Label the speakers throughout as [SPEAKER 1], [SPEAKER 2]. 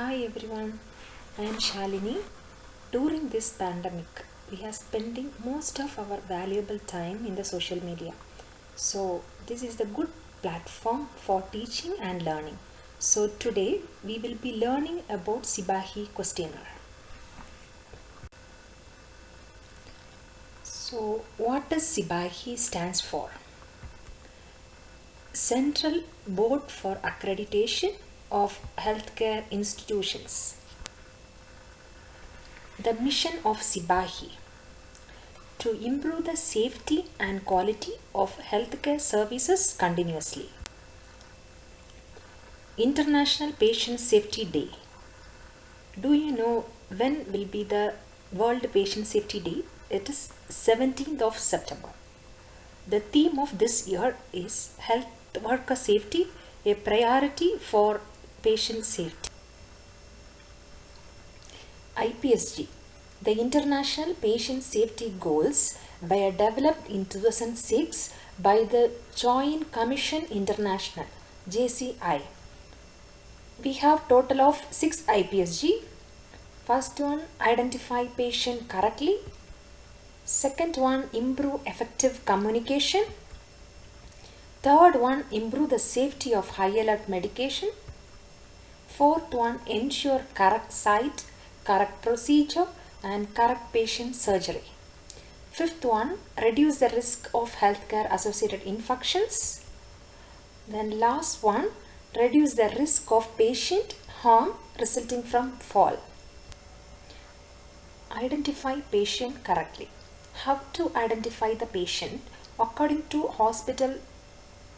[SPEAKER 1] Hi everyone, I am Shalini. During this pandemic, we are spending most of our valuable time in the social media. So, this is the good platform for teaching and learning. So, today we will be learning about SIBAHI questionnaire. So, what does SIBAHI stands for? Central Board for Accreditation of Healthcare Institutions. The mission of SIBAHI to improve the safety and quality of healthcare services continuously. International Patient Safety Day. Do you know when will be the World Patient Safety Day? It is 17th of September. The theme of this year is Health Worker Safety, a priority for patient safety. IPSG, the International Patient Safety Goals, were developed in 2006 by the Joint Commission International (JCI). We have total of 6 IPSG. First one, identify patient correctly. Second one, improve effective communication. Third one, improve the safety of high alert medication. Fourth one, ensure correct site, correct procedure and correct patient surgery. Fifth one, reduce the risk of healthcare associated infections. Then last one, reduce the risk of patient harm resulting from fall. Identify patient correctly. How to identify the patient according to hospital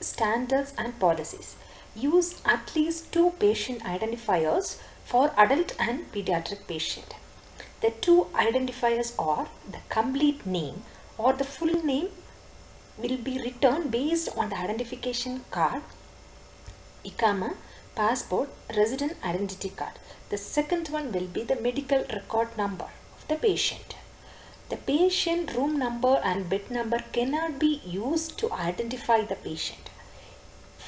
[SPEAKER 1] standards and policies. Use at least 2 patient identifiers for adult and pediatric patient. The 2 identifiers are the complete name or the full name will be written based on the identification card, ICAMA, passport, resident identity card. The second one will be the medical record number of the patient. The patient room number and bed number cannot be used to identify the patient.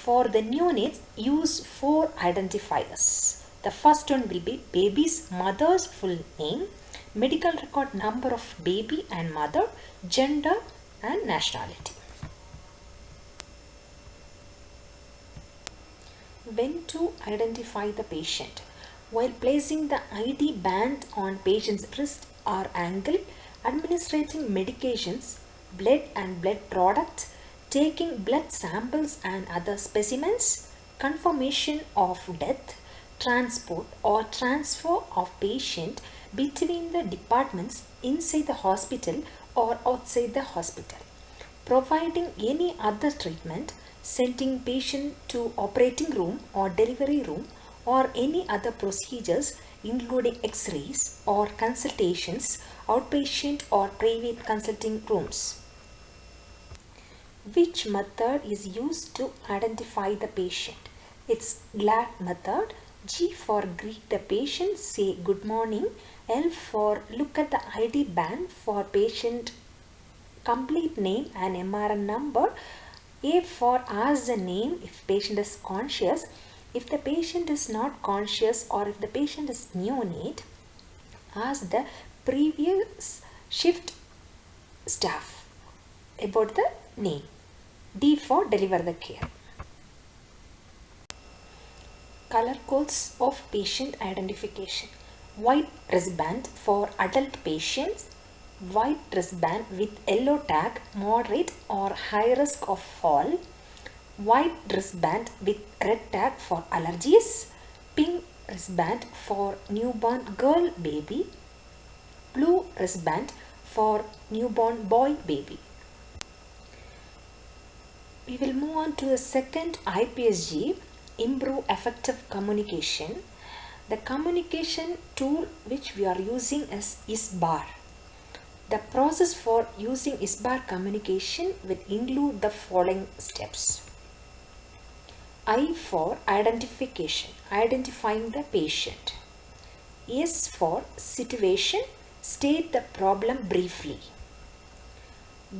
[SPEAKER 1] For the neonates, use 4 identifiers. The first one will be baby's mother's full name, medical record number of baby and mother, gender and nationality. When to identify the patient? While placing the ID band on patient's wrist or ankle, administering medications, blood and blood products, taking blood samples and other specimens, confirmation of death, transport or transfer of patient between the departments inside the hospital or outside the hospital, providing any other treatment, sending patient to operating room or delivery room or any other procedures including x-rays or consultations, outpatient or private consulting rooms. Which method is used to identify the patient? It's GLAD method. G for greet the patient, say good morning. L for look at the ID band for patient complete name and MRN number. A for ask the name if patient is conscious. If the patient is not conscious or if the patient is neonate, ask the previous shift staff about the name. D for deliver the care. Color codes of patient identification. White wristband for adult patients. White wristband with yellow tag, moderate or high risk of fall. White wristband with red tag for allergies. Pink wristband for newborn girl baby. Blue wristband for newborn boy baby. We will move on to the second IPSG, improve effective communication. The communication tool which we are using is ISBAR. The process for using ISBAR communication will include the following steps. I for identification, identifying the patient. S for situation, state the problem briefly.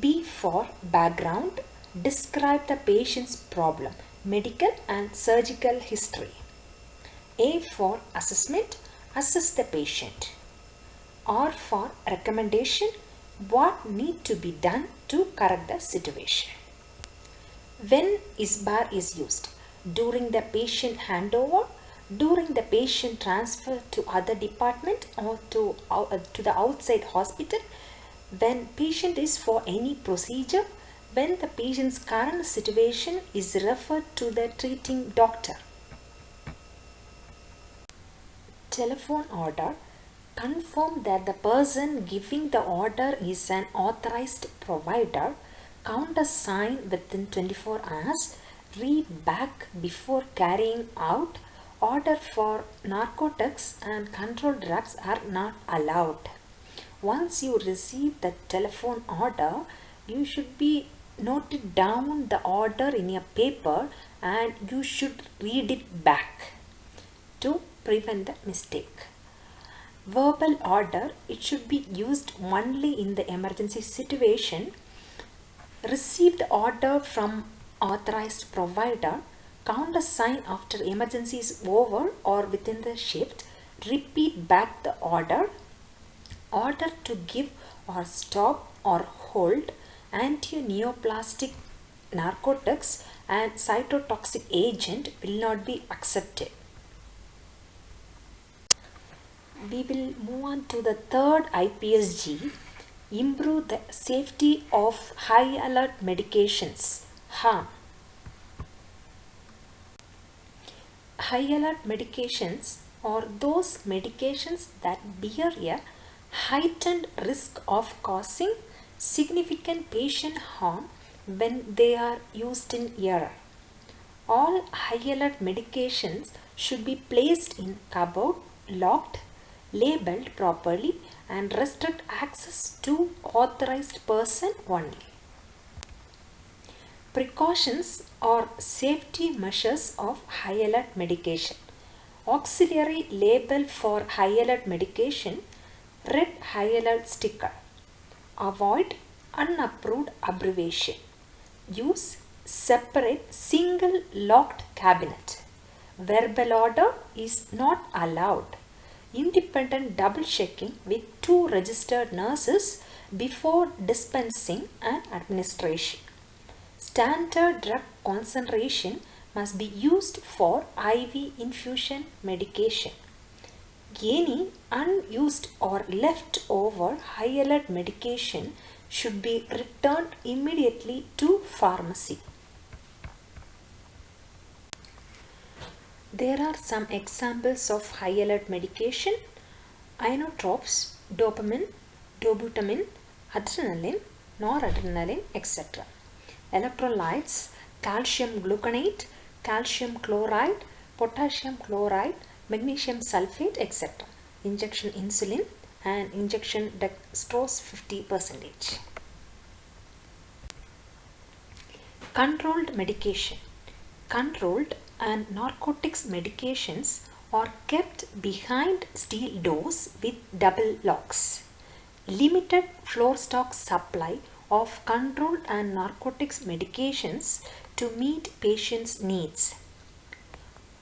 [SPEAKER 1] B for background, describe the patient's problem, medical and surgical history. A for assessment, assess the patient. R for recommendation, what need to be done to correct the situation. When ISBAR is used? During the patient handover, during the patient transfer to other department or to the outside hospital, when patient is for any procedure, when the patient's current situation is referred to the treating doctor. Telephone order. Confirm that the person giving the order is an authorized provider. Countersign within 24 hours. Read back before carrying out. Order for narcotics and controlled drugs are not allowed. Once you receive the telephone order, you should be noted down the order in your paper and you should read it back to prevent the mistake. Verbal order, it should be used only in the emergency situation. Receive the order from authorized provider. Countersign after emergency is over or within the shift. Repeat back the order. Order to give or stop or hold anti-neoplastic narcotics and cytotoxic agent will not be accepted. We will move on to the third IPSG, improve the safety of high alert medications, harm. High alert medications are those medications that bear a heightened risk of causing significant patient harm when they are used in error. All high alert medications should be placed in cupboard, locked, labeled properly and restrict access to authorized person only. Precautions or safety measures of high alert medication. Auxiliary label for high alert medication, red high alert sticker. Avoid unapproved abbreviation. Use separate single locked cabinet. Verbal order is not allowed. Independent double checking with 2 registered nurses before dispensing and administration. Standard drug concentration must be used for IV infusion medication. Any unused or left over high alert medication should be returned immediately to pharmacy. There are some examples of high alert medication: inotropes, dopamine, dobutamine, adrenaline, noradrenaline, etc. Electrolytes: calcium gluconate, calcium chloride, potassium chloride, magnesium sulfate, etc. Injection insulin and injection dextrose 50%. Controlled medication. Controlled and narcotics medications are kept behind steel doors with double locks. Limited floor stock supply of controlled and narcotics medications to meet patients' needs.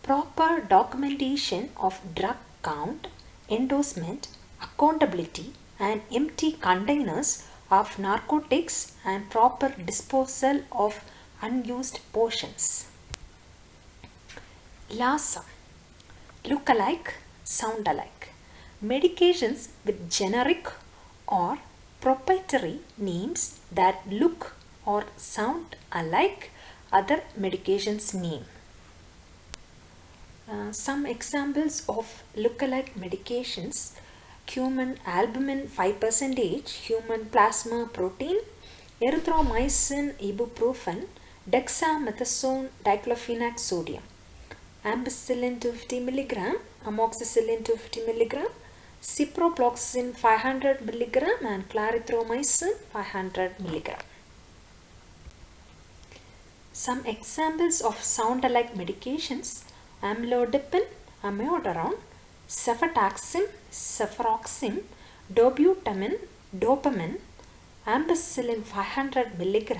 [SPEAKER 1] Proper documentation of drug count, endorsement, accountability and empty containers of narcotics and proper disposal of unused portions. LASA, look-alike, sound-alike. Medications with generic or proprietary names that look or sound alike other medications' name. Some examples of look-alike medications: human albumin 5%, human plasma protein, erythromycin, ibuprofen, dexamethasone, diclofenac sodium, ampicillin 250 mg, amoxicillin 250 mg, ciprofloxacin 500 mg and clarithromycin 500 mg. Some examples of sound-alike medications: amlodipine, amiodarone, cefotaxime, cefuroxime, dobutamine, dopamine, ampicillin 500 mg,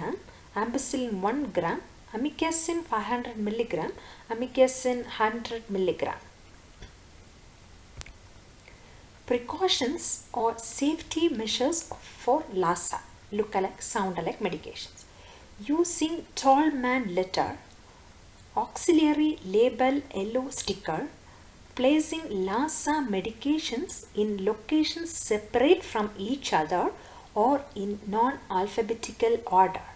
[SPEAKER 1] ampicillin 1 gram, amikacin 500 mg, amikacin 100 mg. Precautions or safety measures for LASA, look-alike, sound-alike medications. Using tall man letter, auxiliary label yellow sticker, placing LASA medications in locations separate from each other or in non-alphabetical order.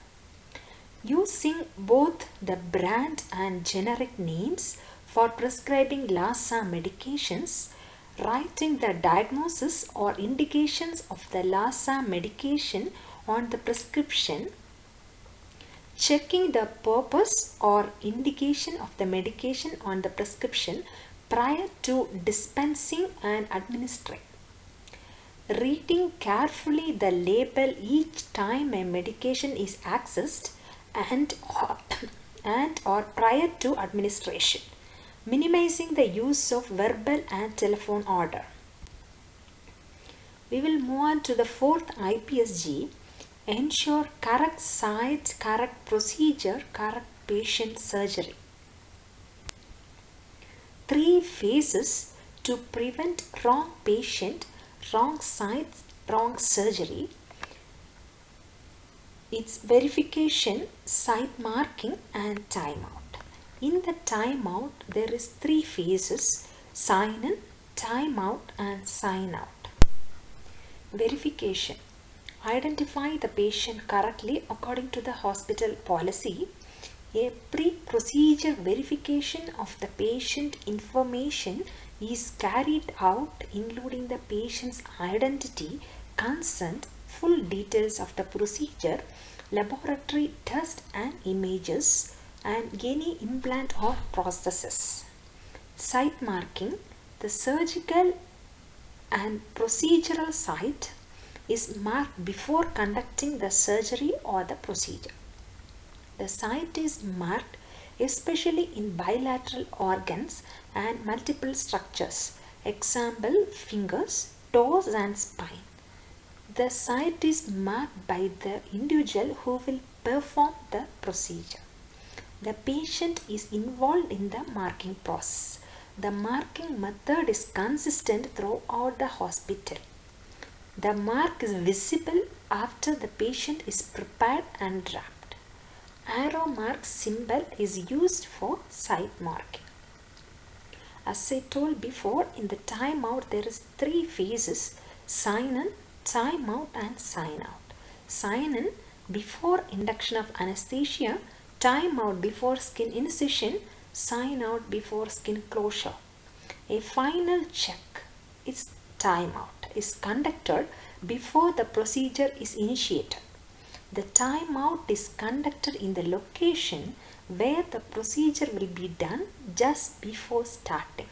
[SPEAKER 1] Using both the brand and generic names for prescribing LASA medications, writing the diagnosis or indications of the LASA medication on the prescription, checking the purpose or indication of the medication on the prescription prior to dispensing and administering, reading carefully the label each time a medication is accessed and or prior to administration, minimizing the use of verbal and telephone order. We will move on to the fourth IPSG. Ensure correct site, correct procedure, correct patient surgery. 3 phases to prevent wrong patient, wrong site, wrong surgery. It's verification, site marking and timeout. In the timeout, there is 3 phases: sign in, timeout and sign out. Verification. Identify the patient correctly according to the hospital policy. A pre-procedure verification of the patient information is carried out, including the patient's identity, consent, full details of the procedure, laboratory test and images, and any implant or prosthesis. Site marking. The surgical and procedural site is marked before conducting the surgery or the procedure. The site is marked especially in bilateral organs and multiple structures, example fingers, toes and spine. The site is marked by the individual who will perform the procedure. The patient is involved in the marking process. The marking method is consistent throughout the hospital. The mark is visible after the patient is prepared and wrapped. Arrow mark symbol is used for site marking. As I told before, in the timeout there is 3 phases: sign in, time out and sign out. Sign in before induction of anesthesia, time out before skin incision, sign out before skin closure. A final check is time out is conducted before the procedure is initiated. The time out is conducted in the location where the procedure will be done just before starting.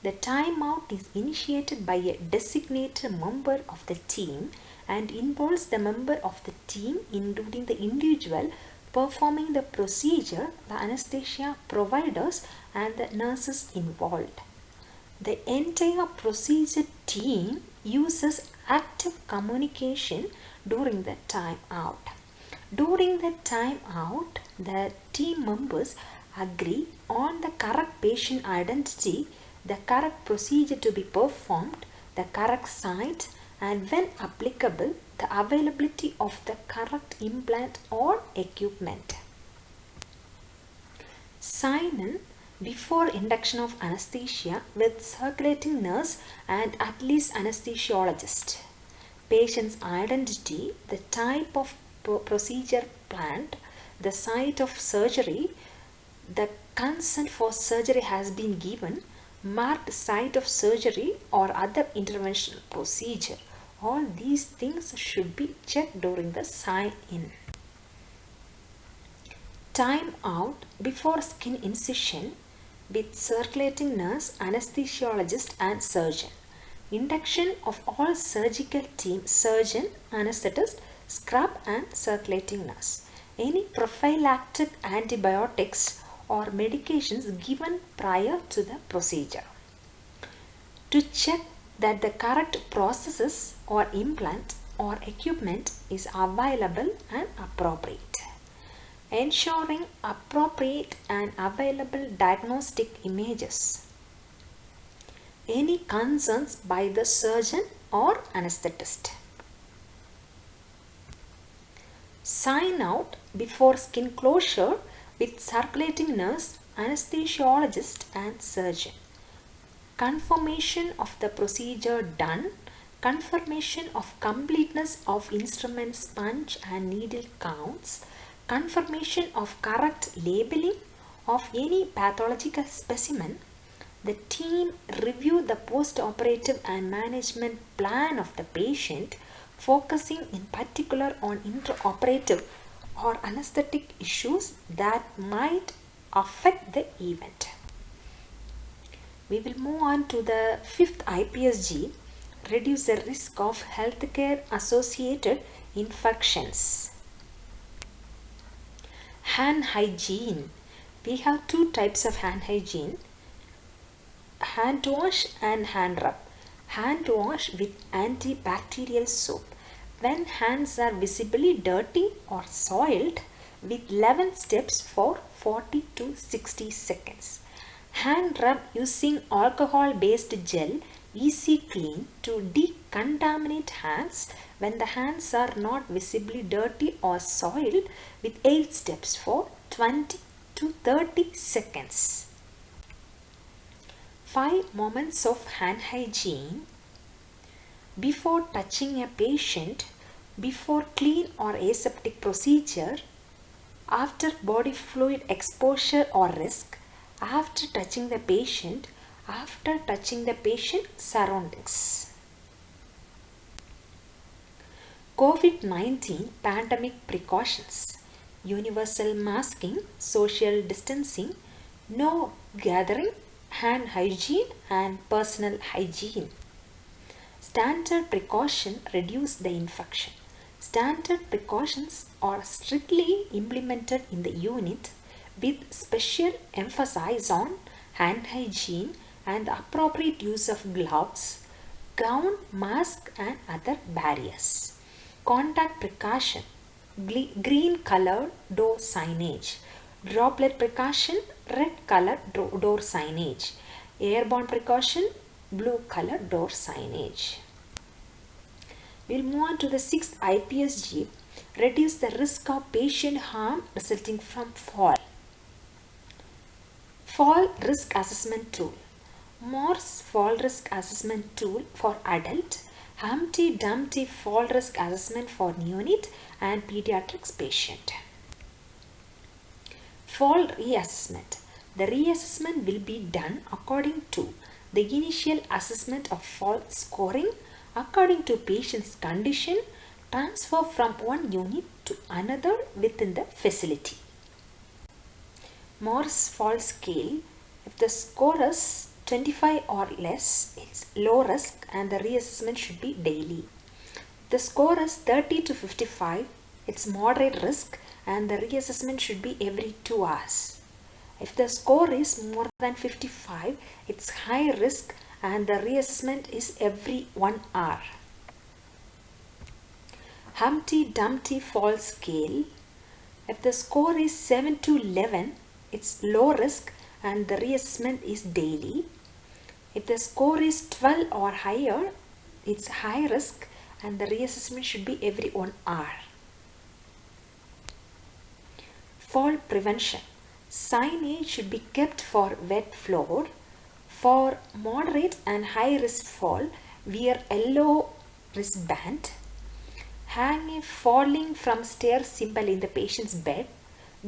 [SPEAKER 1] The time out is initiated by a designated member of the team and involves the member of the team, including the individual performing the procedure, the anesthesia providers and the nurses involved. The entire procedure team uses active communication during the time out. During the time out, the team members agree on the correct patient identity, the correct procedure to be performed, the correct site, and when applicable, the availability of the correct implant or equipment. Sign in before induction of anesthesia with circulating nurse and at least anesthesiologist. Patient's identity, the type of procedure planned, the site of surgery, the consent for surgery has been given, marked site of surgery or other interventional procedure. All these things should be checked during the sign in. Time out before skin incision with circulating nurse, anesthesiologist and surgeon. Induction of all surgical team, surgeon, anesthetist, scrub and circulating nurse. Any prophylactic antibiotics or medications given prior to the procedure. To check that the correct processes or implant or equipment is available and appropriate. Ensuring appropriate and available diagnostic images. Any concerns by the surgeon or anesthetist. Sign out before skin closure with circulating nurse, anesthesiologist and surgeon. Confirmation of the procedure done. Confirmation of completeness of instrument sponge and needle counts. Confirmation of correct labeling of any pathological specimen. The team review the post-operative and management plan of the patient, focusing in particular on intraoperative or anesthetic issues that might affect the event. We will move on to the fifth IPSG, reduce the risk of healthcare associated infections. Hand hygiene. We have two types of hand hygiene: hand wash and hand rub. Hand wash with antibacterial soap. When hands are visibly dirty or soiled, with 11 steps for 40 to 60 seconds. Hand rub using alcohol based gel, easy clean to decontaminate hands when the hands are not visibly dirty or soiled, with 8 steps for 20 to 30 seconds. 5 moments of hand hygiene. Before touching a patient, before clean or aseptic procedure, after body fluid exposure or risk, after touching the patient, after touching the patient surroundings. COVID-19 pandemic precautions. Universal masking, social distancing, no gathering, hand hygiene and personal hygiene. Standard precaution reduce the infection. Standard precautions are strictly implemented in the unit with special emphasis on hand hygiene and the appropriate use of gloves, gown, mask and other barriers. Contact precaution, green color door signage. Droplet precaution, red color door signage. Airborne precaution, blue color door signage. We'll move on to the sixth IPSG, reduce the risk of patient harm resulting from fall. Fall risk assessment tool. Morse fall risk assessment tool for adult, Humpty Dumpty fall risk assessment for neonate and pediatrics patient. Fall reassessment. The reassessment will be done according to the initial assessment of fall scoring, according to patient's condition, transfer from one unit to another within the facility. Morse fall scale. If the score is 25 or less, it's low risk and the reassessment should be daily. If the score is 30 to 55, it's moderate risk and the reassessment should be every 2 hours. If the score is more than 55, it's high risk and the reassessment is every 1 hour. Humpty Dumpty fall scale. If the score is 7 to 11, it's low risk and the reassessment is daily. If the score is 12 or higher, it's high risk and the reassessment should be every 1 hour. Fall prevention. Signage should be kept for wet floor. For moderate and high risk fall, wear yellow wristband. Hang a falling from stairs symbol in the patient's bed.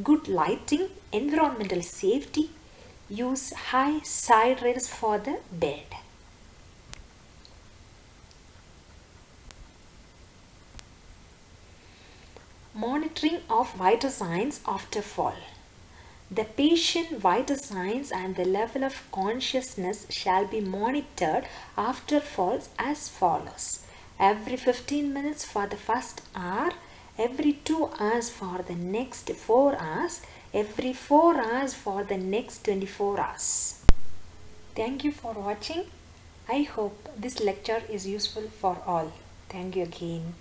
[SPEAKER 1] Good lighting, environmental safety. Use high side rails for the bed. Monitoring of vital signs after fall. The patient vital signs and the level of consciousness shall be monitored after falls as follows. Every 15 minutes for the first hour, every 2 hours for the next 4 hours, every 4 hours for the next 24 hours. Thank you for watching. I hope this lecture is useful for all. Thank you again.